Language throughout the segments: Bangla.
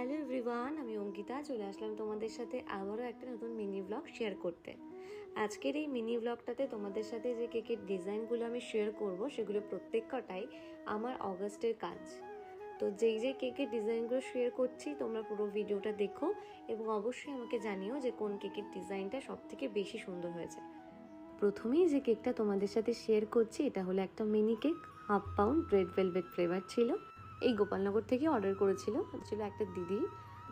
হ্যালো এভরিওয়ান, আমি অঙ্কিতা চলে আসলাম তোমাদের সাথে আবারও একটা নতুন মিনি ব্লগ শেয়ার করতে। আজকের এই মিনি ব্লগটাতে তোমাদের সাথে যে কেকের ডিজাইনগুলো আমি শেয়ার করব সেগুলো প্রত্যেকটাই আমার অগাস্টের কাজ। তো যেই যে কেকের ডিজাইনগুলো শেয়ার করছি তোমরা পুরো ভিডিওটা দেখো এবং অবশ্যই আমাকে জানিও যে কোন কেকের ডিজাইনটা সবথেকে বেশি সুন্দর হয়েছে। প্রথমেই যে কেকটা তোমাদের সাথে শেয়ার করছি এটা হলো একটা mini cake, 1/2 pound red velvet flavour ছিল। এই গোপালনগর থেকে অর্ডার করেছিল একটা দিদি।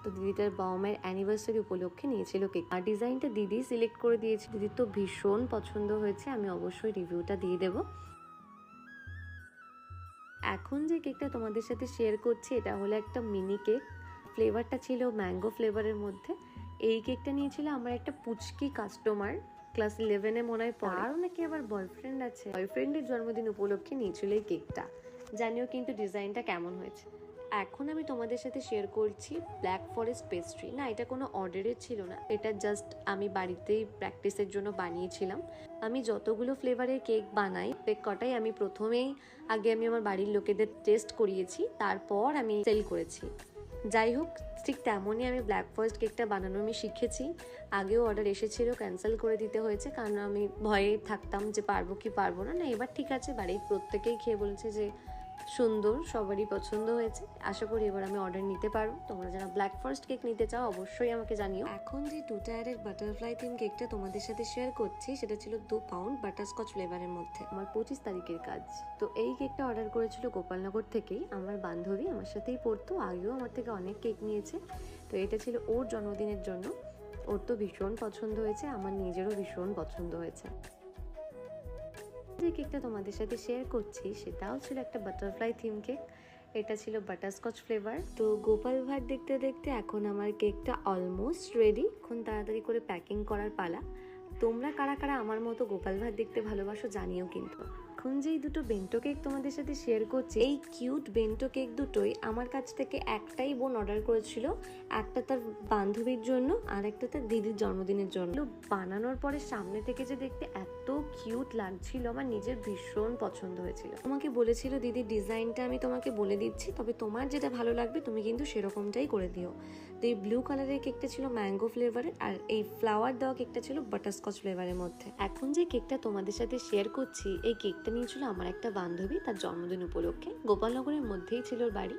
তো দিদিটার বাবা মায়ের অ্যানিভার্সারি উপলক্ষে নিয়েছিল কেক, আর ডিজাইনটা দিদি সিলেক্ট করে দিয়েছে। দিদির তো ভীষণ পছন্দ হয়েছে, আমি অবশ্যই রিভিউটা দিয়ে দেবো। এখন যে কেকটা তোমাদের সাথে শেয়ার করছি এটা হলো একটা মিনি কেক, ফ্লেভারটা ছিল ম্যাঙ্গো ফ্লেভারের মধ্যে। এই কেকটা নিয়েছিল আমার একটা পুচকি কাস্টমার, ক্লাস 11-এ মনে হয় পড়ে। আরও নাকি আবার বয়ফ্রেন্ড আছে, বয়ফ্রেন্ডের জন্মদিন উপলক্ষে নিয়েছিল এই কেকটা। জানিও কিন্তু ডিজাইনটা কেমন হয়েছে। এখন আমি তোমাদের সাথে শেয়ার করছি ব্ল্যাক ফরেস্ট পেস্ট্রি। না, এটা কোনো অর্ডারের ছিল না, এটা জাস্ট আমি বাড়িতেই প্র্যাকটিসের জন্য বানিয়েছিলাম। আমি যতগুলো ফ্লেভারের কেক বানাই কটাই আমি প্রথমেই আগে আমার বাড়ির লোকেদের টেস্ট করিয়েছি, তারপর আমি সেল করেছি। যাই হোক, ঠিক তেমনই আমি ব্ল্যাক ফরেস্ট কেকটা বানানো আমি শিখেছি। আগেও অর্ডার এসেছিল, ক্যান্সেল করে দিতে হয়েছে কারণ আমি ভয়ে থাকতাম যে পারবো কি পারবো না। এবার ঠিক আছে, বাড়ির প্রত্যেকেই খেয়ে বলেছে যে সুন্দর, সবারই পছন্দ হয়েছে। আশা করি এবার আমি অর্ডার নিতে পারবো। তোমরা যারা ব্ল্যাক ফরেস্ট কেক নিতে চাও অবশ্যই আমাকে জানিও। এখন যে 2 টায়ারের বাটারফ্লাই থিম কেকটা তোমাদের সাথে শেয়ার করছি সেটা ছিল 2 পাউন্ড বাটারস্কচ ফ্লেভারের মধ্যে। আমার 25 তারিখের কাজ। তো এই কেকটা অর্ডার করেছিল গোপালনগর থেকেই আমার বান্ধবী, আমার সাথেই পড়তো, আগেও আমার থেকে অনেক কেক নিয়েছে। তো এটা ছিল ওর জন্মদিনের জন্য। ওর তো ভীষণ পছন্দ হয়েছে, আমার নিজেরও ভীষণ পছন্দ হয়েছে। যে কেকটা তোমাদের সাথে শেয়ার করছি সেটাও ছিল একটা বাটারফ্লাই থিম কেক। এটা ছিল বাটারস্কচ ফ্লেভার। তো গোপাল ভাঁড় দেখতে দেখতে এখন আমার কেকটা অলমোস্ট রেডি। এখন তাড়াতাড়ি করে প্যাকিং করার পালা। তোমরা কারা কারা আমার মতো গোপাল ভাঁড় দেখতে ভালোবাসো জানিও কিন্তু। এখন যেই দুটো বেন্টো কেক তোমাদের সাথে শেয়ার করছি, এই কিউট বেন্টো কেক দুটোই আমার কাছ থেকে একটাই বোন অর্ডার করেছিল, একটা তার বান্ধবীর জন্য আর একটা তার দিদির জন্মদিনের জন্য। বানানোর পরে সামনে থেকে যে দেখতে এত কিউট লাগছিল, আমার নিজের ভীষণ পছন্দ হয়েছিল। তোমাকে বলেছিল দিদির ডিজাইনটা আমি তোমাকে বলে দিচ্ছি, তবে তোমার যেটা ভালো লাগবে তুমি কিন্তু সেরকমটাই করে দিও। তো এই ব্লু কালারের কেকটা ছিল ম্যাঙ্গো ফ্লেভারের, আর এই ফ্লাওয়ার দেওয়া কেকটা ছিল বাটারস্কচ ফ্লেভারের মধ্যে। এখন যে কেকটা তোমাদের সাথে শেয়ার করছি এই কেকটা নিয়েছিল আমার একটা বান্ধবী তার জন্মদিন উপলক্ষে। গোপালনগরের মধ্যেই ছিল ওর বাড়ি।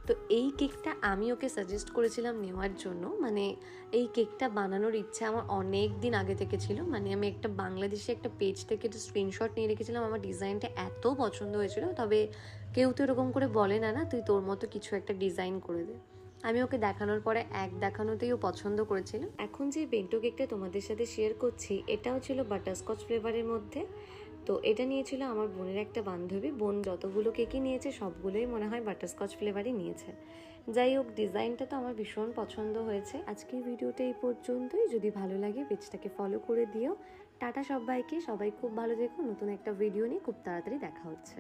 তো এই কেকটা আমি ওকে সাজেস্ট করেছিলাম নেওয়ার জন্য। এই কেকটা বানানোর ইচ্ছা আমার অনেক দিন আগে থেকে ছিল। আমি একটা বাংলাদেশে একটা পেজ থেকে একটা স্ক্রিনশট নিয়ে রেখেছিলাম। আমার ডিজাইনটা এত পছন্দ হয়েছিল, তবে কেউ তো এরকম করে বলে না তুই তোর মতো কিছু একটা ডিজাইন করে দে। আমি ওকে দেখানোর পরে এক দেখানোতেই ও পছন্দ করেছিল। এখন যে বেন্টো কেকটা তোমাদের সাথে শেয়ার করছি এটাও ছিল বাটারস্কচ ফ্লেভারের মধ্যে। তো এটা নিয়েছিল আমার বোনের একটা বান্ধবী। বোন যতগুলো কেকই নিয়েছে সবগুলোই মনে হয় বাটারস্কচ ফ্লেভারই নিয়েছে। যাই হোক, ডিজাইনটা তো আমার ভীষণ পছন্দ হয়েছে। আজকের ভিডিওটা এই পর্যন্তই। যদি ভালো লাগে পেজটাকে ফলো করে দিও। টাটা সবাইকে, সবাই খুব ভালো থেকো। নতুন একটা ভিডিও নিয়ে খুব তাড়াতাড়ি দেখা হচ্ছে।